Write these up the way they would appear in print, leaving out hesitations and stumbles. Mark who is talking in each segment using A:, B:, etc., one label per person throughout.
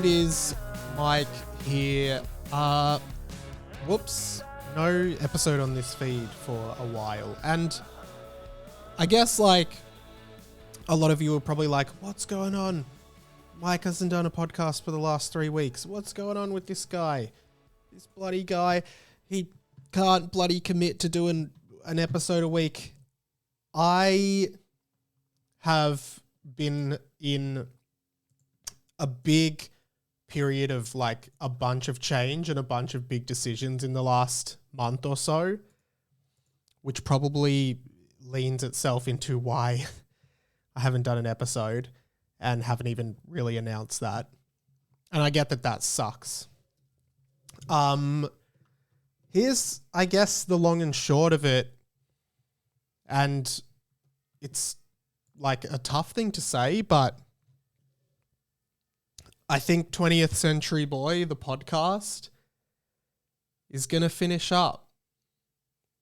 A: it is Mike here. Whoops, no episode on this feed for a while. And I guess like a lot of you are probably like, what's going on? Mike hasn't done a podcast for the last 3 weeks. What's going on with this guy? This bloody guy, he can't bloody commit to doing an episode a week. I have been in a big period of like a bunch of change and a bunch of big decisions in the last month or so, which probably leans itself into why I haven't done an episode and haven't even really announced that. And I get that that sucks. Here's, I guess, the long and short of it. And it's like a tough thing to say, but I think 20th Century Boy, the podcast, is going to finish up.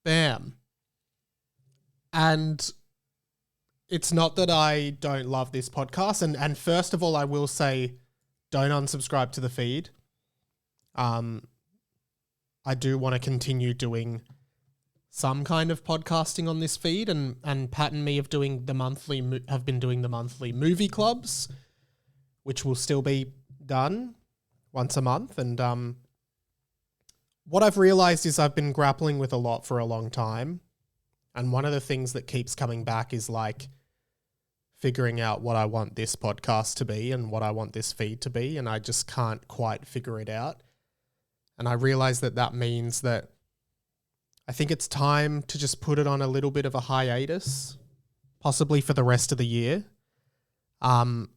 A: Bam. And it's not that I don't love this podcast. And first of all, I will say, don't unsubscribe to the feed. I do want to continue doing some kind of podcasting on this feed, and Pat and me have been doing the monthly movie clubs, which will still be done once a month. And what I've realized is I've been grappling with a lot for a long time. And one of the things that keeps coming back is like figuring out what I want this podcast to be and what I want this feed to be. And I just can't quite figure it out. And I realize that that means that I think it's time to just put it on a little bit of a hiatus, possibly for the rest of the year. I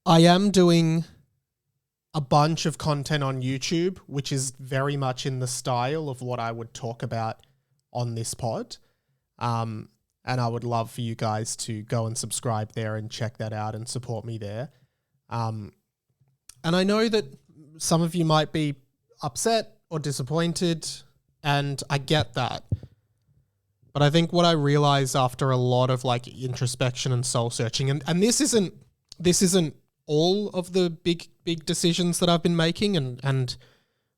A: am doing a bunch of content on YouTube, which is very much in the style of what I would talk about on this pod. And I would love for you guys to go and subscribe there and check that out and support me there. And I know that some of you might be upset or disappointed, and I get that. But I think what I realized after a lot of like introspection and soul searching, and this isn't all of the big decisions that I've been making, and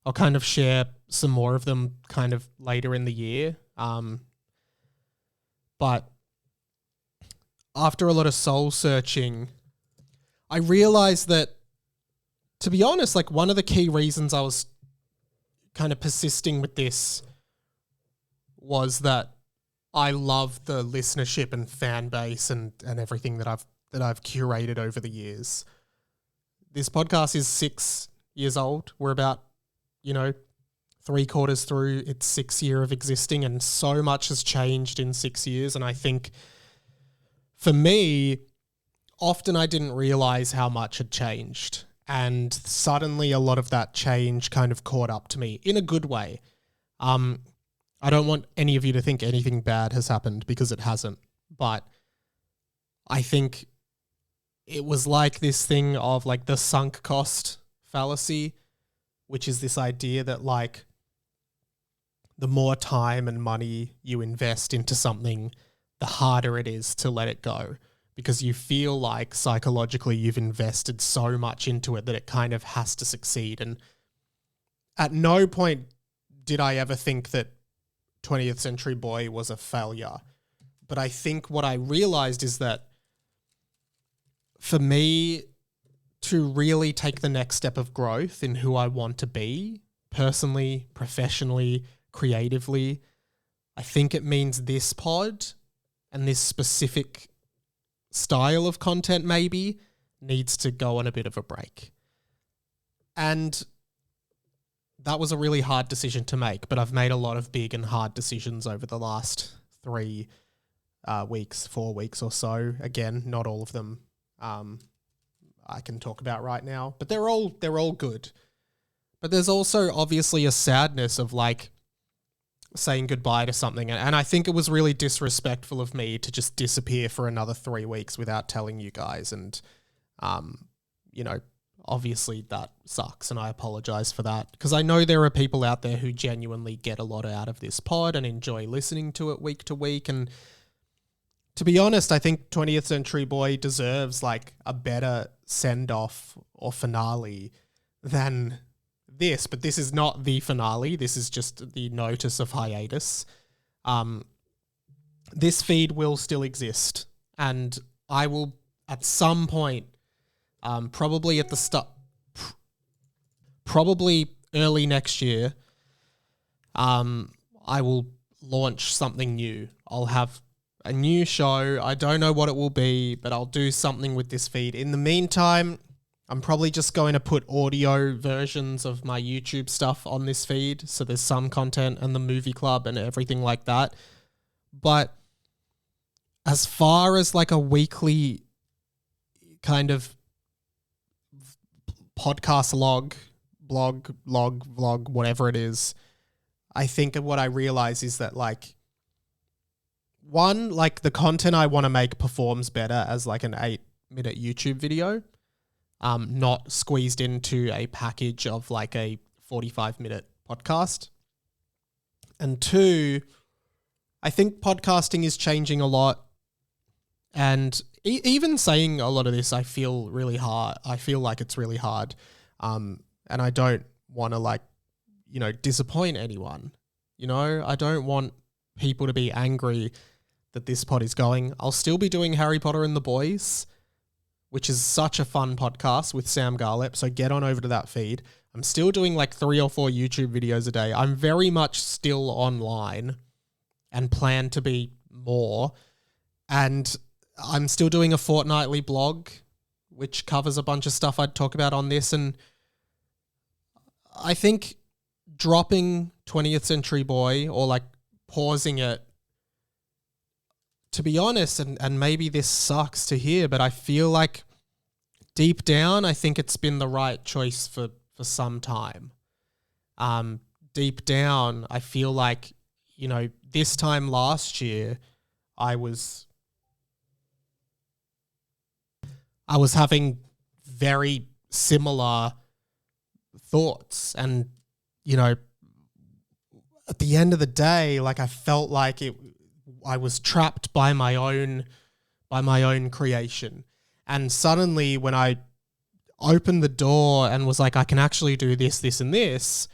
A: I'll kind of share some more of them kind of later in the year. But after a lot of soul searching, I realized that, to be honest, like one of the key reasons I was kind of persisting with this was that I love the listenership and fan base and everything that I've curated over the years. This podcast is 6 years old. We're about, 3/4 through its 6th year of existing, and so much has changed in 6 years. And I think for me, often I didn't realize how much had changed. And suddenly a lot of that change kind of caught up to me in a good way. I don't want any of you to think anything bad has happened, because it hasn't. But I think it was like this thing of like the sunk cost fallacy, which is this idea that like the more time and money you invest into something, the harder it is to let it go. Because you feel like psychologically you've invested so much into it that it kind of has to succeed. And at no point did I ever think that 20th Century Boy was a failure. But I think what I realized is that for me to really take the next step of growth in who I want to be, personally, professionally, creatively, I think it means this pod and this specific style of content maybe needs to go on a bit of a break. And that was a really hard decision to make, but I've made a lot of big and hard decisions over the last 4 weeks or so. Again, not all of them I can talk about right now, but they're all good. But there's also obviously a sadness of like saying goodbye to something. And I think it was really disrespectful of me to just disappear for another 3 weeks without telling you guys. And, obviously that sucks, and I apologize for that, because I know there are people out there who genuinely get a lot out of this pod and enjoy listening to it week to week. And to be honest, I think 20th Century Boy deserves like a better send-off or finale than this, but this is not the finale. This is just the notice of hiatus. This feed will still exist, and I will at some point, probably at the start, probably early next year, I will launch something new. I'll have a new show. I don't know what it will be, but I'll do something with this feed. In the meantime, I'm probably just going to put audio versions of my YouTube stuff on this feed. So there's some content and the movie club and everything like that. But as far as like a weekly kind of podcast blog, vlog, whatever it is, I think what I realize is that like, one, like the content I want to make performs better as like an 8-minute YouTube video, not squeezed into a package of like a 45-minute podcast. And two, I think podcasting is changing a lot. And even saying a lot of this, I feel really hard. I feel like it's really hard. And I don't want to like, disappoint anyone. I don't want people to be angry that this pod is going. I'll still be doing Harry Potter and the Boys, which is such a fun podcast with Sam Garlep. So get on over to that feed. I'm still doing like 3 or 4 YouTube videos a day. I'm very much still online and plan to be more. And I'm still doing a fortnightly blog, which covers a bunch of stuff I'd talk about on this. And I think dropping 20th Century Boy or like pausing it, to be honest, and maybe this sucks to hear, but I feel like deep down, I think it's been the right choice for some time. Deep down, I feel like, this time last year, I was having very similar thoughts, and at the end of the day, like I felt like I was trapped by my own creation. And suddenly when I opened the door and was like, I can actually do this, this, and this,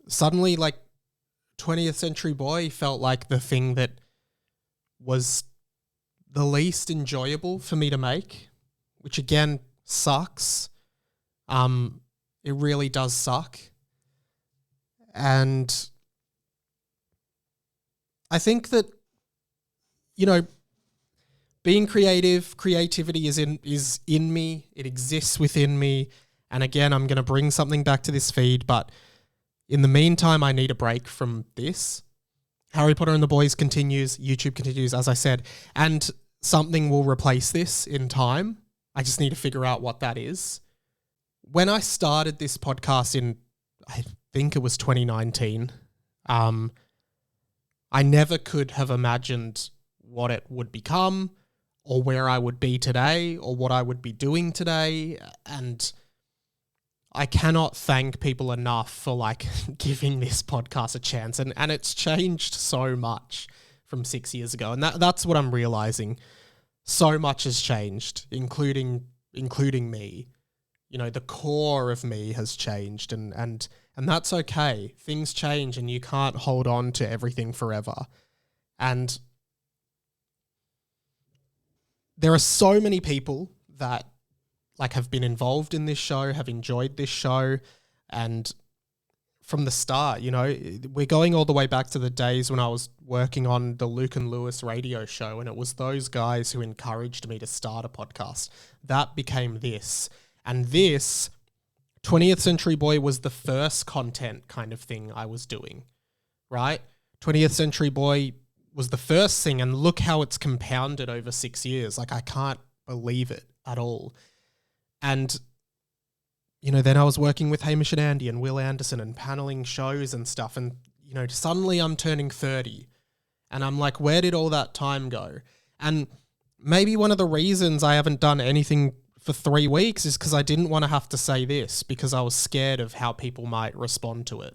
A: suddenly like 20th Century Boy felt like the thing that was the least enjoyable for me to make, which again sucks. It really does suck. And I think that, being creativity is in me. It exists within me. And again, I'm going to bring something back to this feed, but in the meantime, I need a break from this. Harry Potter and the Boys continues, YouTube continues, as I said, and something will replace this in time. I just need to figure out what that is. When I started this podcast in, I think it was 2019, I never could have imagined what it would become or where I would be today or what I would be doing today. And I cannot thank people enough for like giving this podcast a chance. And it's changed so much from 6 years ago. And that's what I'm realizing. So much has changed, including me. The core of me has changed, and that's okay. Things change and you can't hold on to everything forever. And there are so many people that like have been involved in this show, have enjoyed this show. And from the start, we're going all the way back to the days when I was working on the Luke and Lewis radio show. And it was those guys who encouraged me to start a podcast. That became this. And this 20th Century Boy was the first content kind of thing I was doing, right? 20th Century Boy was the first thing, and look how it's compounded over 6 years. Like, I can't believe it at all. And, then I was working with Hamish and Andy and Will Anderson and paneling shows and stuff. And, suddenly I'm turning 30 and I'm like, where did all that time go? And maybe one of the reasons I haven't done anything for 3 weeks is because I didn't want to have to say this because I was scared of how people might respond to it.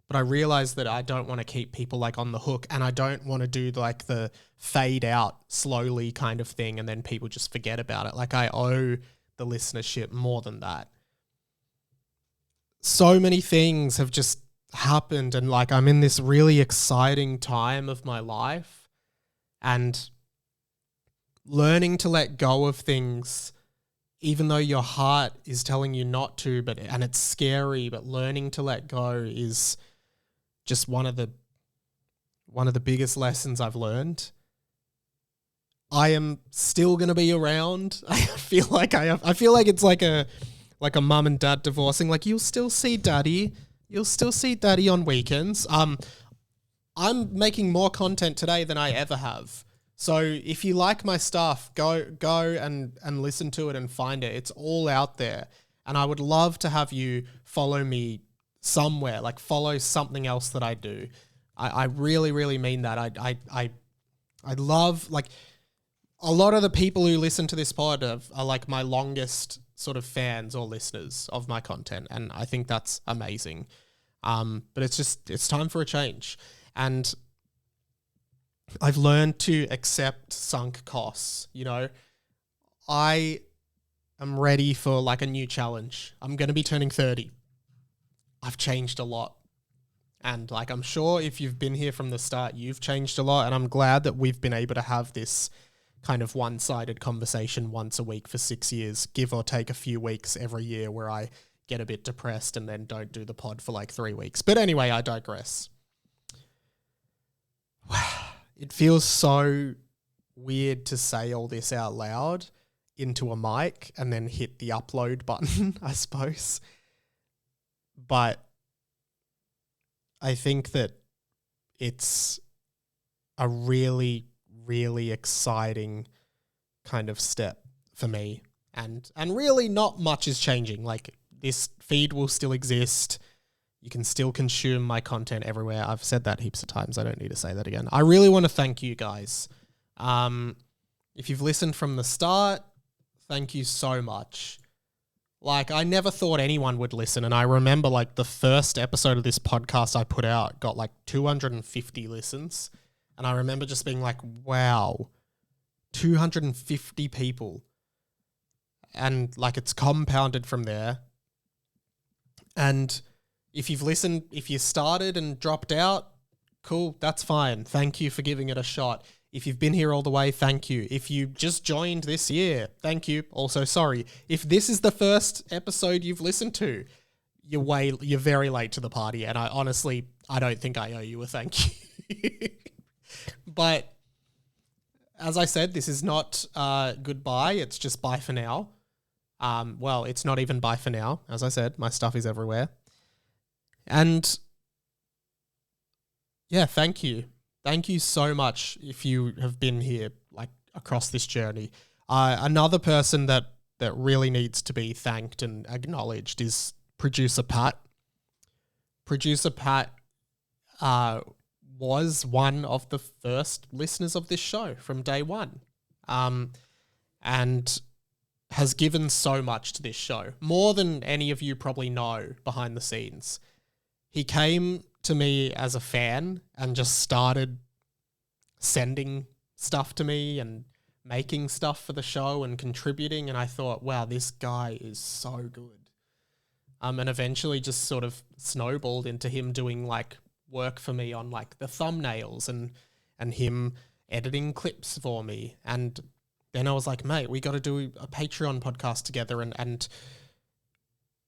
A: But I realized that I don't want to keep people like on the hook, and I don't want to do like the fade out slowly kind of thing. And then people just forget about it. Like, I owe the listenership more than that. And, I think that, so many things have just happened, and like I'm in this really exciting time of my life, and learning to let go of things even though your heart is telling you not to, and it's scary, but learning to let go is just one of the biggest lessons I've learned. I am still going to be around. I feel like it's like a mum and dad divorcing. Like, you'll still see daddy. You'll still see daddy on weekends. I'm making more content today than I ever have. So if you like my stuff, go and listen to it and find it. It's all out there. And I would love to have you follow me somewhere, like follow something else that I do. I really, really mean that. I love, like, a lot of the people who listen to this pod are like my longest sort of fans or listeners of my content. And I think that's amazing. But it's time for a change. And I've learned to accept sunk costs. You know, I am ready for like a new challenge. I'm going to be turning 30. I've changed a lot. And like, I'm sure if you've been here from the start, you've changed a lot. And I'm glad that we've been able to have this kind of one-sided conversation once a week for 6 years, give or take a few weeks every year where I get a bit depressed and then don't do the pod for like 3 weeks. But anyway, I digress. It feels so weird to say all this out loud into a mic and then hit the upload button, I suppose. But I think that it's a really, really exciting kind of step for me. And really not much is changing. Like, this feed will still exist. You can still consume my content everywhere. I've said that heaps of times. I don't need to say that again. I really want to thank you guys. If you've listened from the start, thank you so much. Like, I never thought anyone would listen. And I remember like the first episode of this podcast I put out got like 250 listens. And I remember just being like, wow, 250 people. And like, it's compounded from there. And if you've listened, if you started and dropped out, cool, that's fine. Thank you for giving it a shot. If you've been here all the way, thank you. If you just joined this year, thank you. Also, sorry. If this is the first episode you've listened to, you're very late to the party, and I don't think I owe you a thank you. But as I said, this is not goodbye. It's just bye for now. Well, it's not even bye for now. As I said, my stuff is everywhere. And yeah, thank you. Thank you so much if you have been here, like, across this journey. Another person that really needs to be thanked and acknowledged is Producer Pat. Producer Pat was one of the first listeners of this show from day one, and has given so much to this show, more than any of you probably know behind the scenes. He came to me as a fan and just started sending stuff to me and making stuff for the show and contributing. And I thought, wow, this guy is so good. And eventually just sort of snowballed into him doing like work for me on like the thumbnails and him editing clips for me. And then I was like, mate, we got to do a Patreon podcast together, and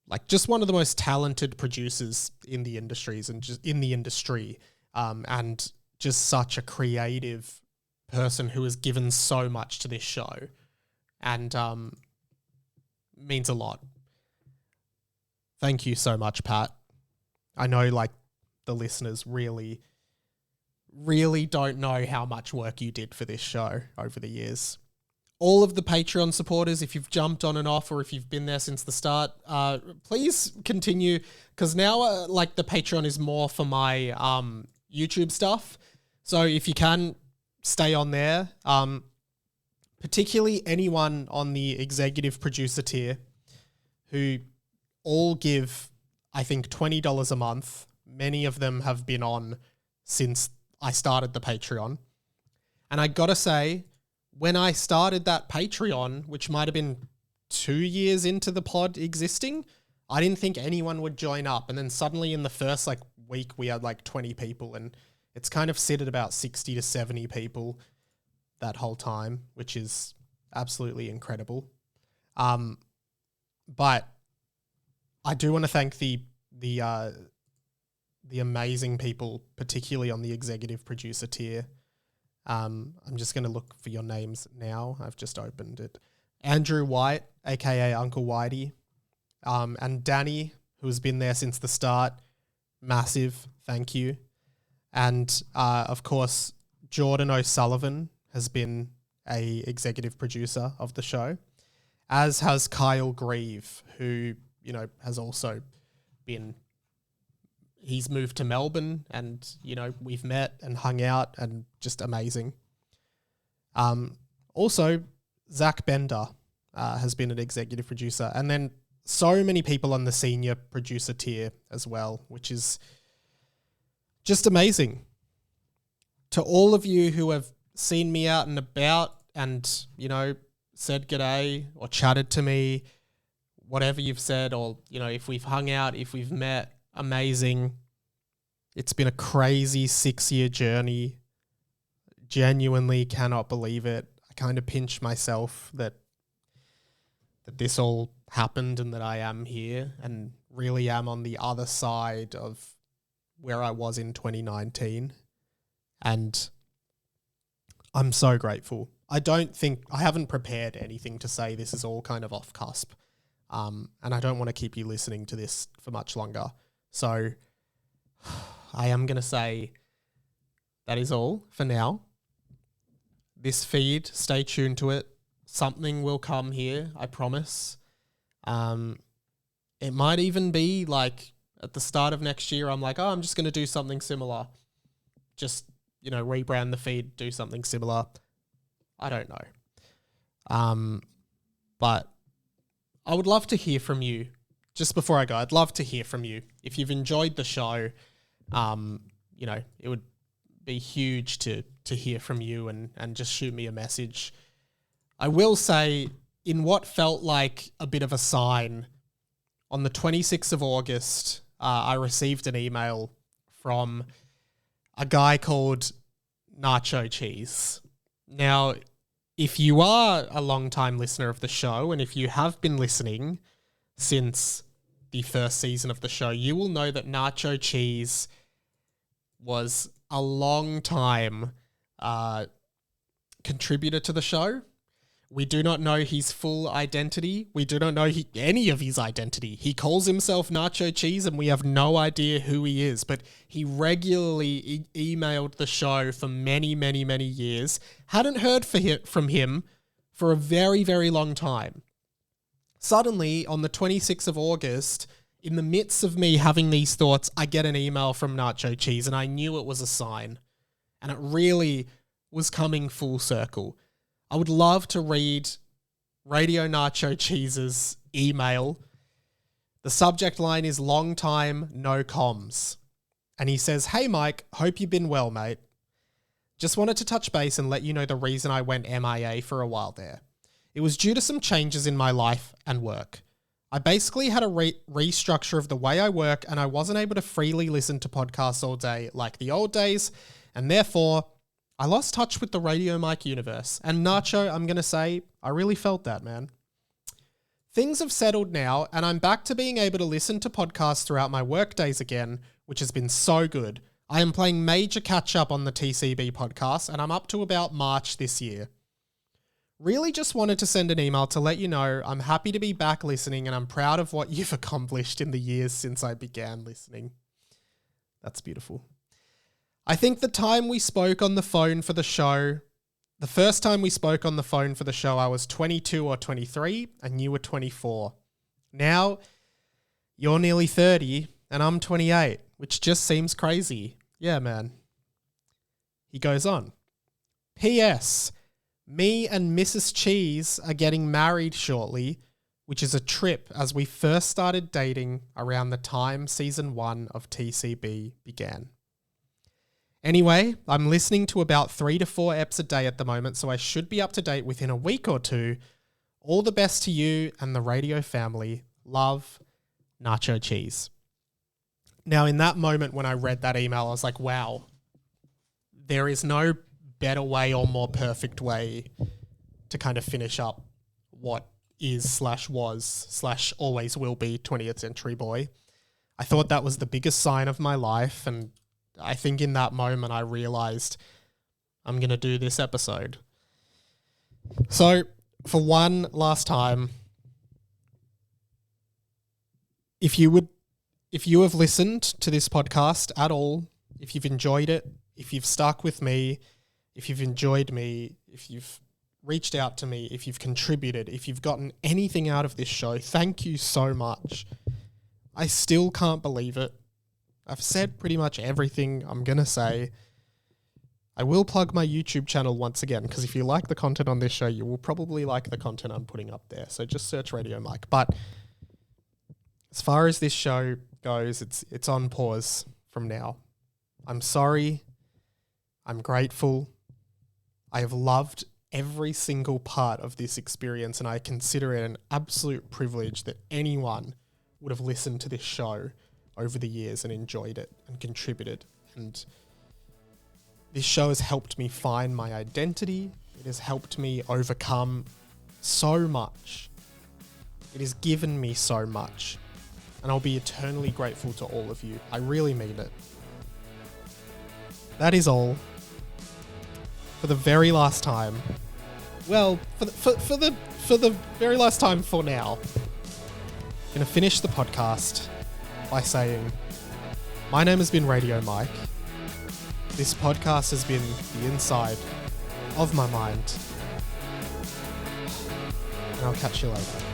A: like, just one of the most talented producers in the industries and just in the industry, and just such a creative person who has given so much to this show, and means a lot. Thank you so much, Pat. I know like the listeners really, really don't know how much work you did for this show over the years. All of the Patreon supporters, if you've jumped on and off or if you've been there since the start, please continue, because now like the Patreon is more for my YouTube stuff. So if you can, stay on there. Particularly anyone on the executive producer tier who all give, I think, $20 a month. Many of them have been on since I started the Patreon. And I gotta say, when I started that Patreon, which might have been 2 years into the pod existing, I didn't think anyone would join up. And then suddenly in the first like week, we had like 20 people, and it's kind of sit at about 60 to 70 people that whole time, which is absolutely incredible. But I do want to thank the amazing people, particularly on the executive producer tier. I'm just going to look for your names now. I've just opened it. Andrew White, aka Uncle Whitey, and Danny, who has been there since the start. Massive thank you. And of course, Jordan O'Sullivan has been a executive producer of the show, as has Kyle Grieve, who, you know, has also been, he's moved to Melbourne, and, you know, we've met and hung out, and just amazing. Also, Zach Bender has been an executive producer, and then so many people on the senior producer tier as well, which is just amazing. To all of you who have seen me out and about and, you know, said g'day or chatted to me, whatever you've said, or, you know, if we've hung out, if we've met, amazing. It's been a crazy 6-year journey. Genuinely cannot believe it. I kind of pinch myself that this all happened and that I am here and really am on the other side of where I was in 2019. And I'm so grateful. I haven't prepared anything to say. This is all kind of off cusp. And I don't want to keep you listening to this for much longer. So I am going to say that is all for now. This feed, stay tuned to it. Something will come here, I promise. It might even be like at the start of next year, I'm like, oh, I'm just going to do something similar. Just, you know, rebrand the feed, do something similar. I don't know. But I would love to hear from you. Just before I go, I'd love to hear from you. If you've enjoyed the show, you know, it would be huge to hear from you and just shoot me a message. I will say, in what felt like a bit of a sign, on the 26th of August, I received an email from a guy called Nacho Cheese. Now, if you are a long-time listener of the show, and if you have been listening since the first season of the show, you will know that Nacho Cheese was a long-time contributor to the show. We do not know his full identity. We do not know any of his identity. He calls himself Nacho Cheese, and we have no idea who he is. But he regularly emailed the show for many, many, many years. Hadn't heard from him for a very, very long time. Suddenly, on the 26th of August, in the midst of me having these thoughts, I get an email from Nacho Cheese, and I knew it was a sign. And it really was coming full circle. I would love to read Radio Nacho Cheese's email. The subject line is long time, no comms. And he says, "Hey Mike, hope you've been well, mate. Just wanted to touch base and let you know the reason I went MIA for a while there. It was due to some changes in my life and work. I basically had a restructure of the way I work, and I wasn't able to freely listen to podcasts all day like the old days, and therefore I lost touch with the Radio Mike universe. And Nacho, I'm going to say, I really felt that, man. Things have settled now, and I'm back to being able to listen to podcasts throughout my work days again, which has been so good. I am playing major catch-up on the TCB podcast, and I'm up to about March this year. Really just wanted to send an email to let you know I'm happy to be back listening, and I'm proud of what you've accomplished in the years since I began listening." That's beautiful. I think the time we spoke on the phone for the show, the first time we spoke on the phone for the show, I was 22 or 23 and you were 24. Now you're nearly 30 and I'm 28, which just seems crazy. Yeah, man. He goes on. P.S. Me and Mrs. Cheese are getting married shortly, which is a trip as we first started dating around the time season 1 of TCB began. Anyway, I'm listening to about 3 to 4 eps a day at the moment, so I should be up to date within a week or two. All the best to you and the radio family. Love, nacho cheese. Now, in that moment when I read that email, I was like, wow, there is no better way or more perfect way to kind of finish up what is/was/ always will be 20th Century Boy. I thought that was the biggest sign of my life, and I think in that moment I realized I'm going to do this episode. So, for one last time, if you have listened to this podcast at all, if you've enjoyed it, if you've stuck with me, if you've enjoyed me, if you've reached out to me, if you've contributed, if you've gotten anything out of this show, thank you so much. I still can't believe it. I've said pretty much everything I'm going to say. I will plug my YouTube channel once again, because if you like the content on this show, you will probably like the content I'm putting up there. So just search Radio Mike. But as far as this show goes, it's on pause from now. I'm sorry. I'm grateful. I have loved every single part of this experience, and I consider it an absolute privilege that anyone would have listened to this show over the years and enjoyed it and contributed. And this show has helped me find my identity. It has helped me overcome so much. It has given me so much. And I'll be eternally grateful to all of you. I really mean it. That is all. For the very last time. Well, for the very last time for now. I'm going to finish the podcast by saying, my name has been Radio Mike. This podcast has been the inside of my mind. And I'll catch you later.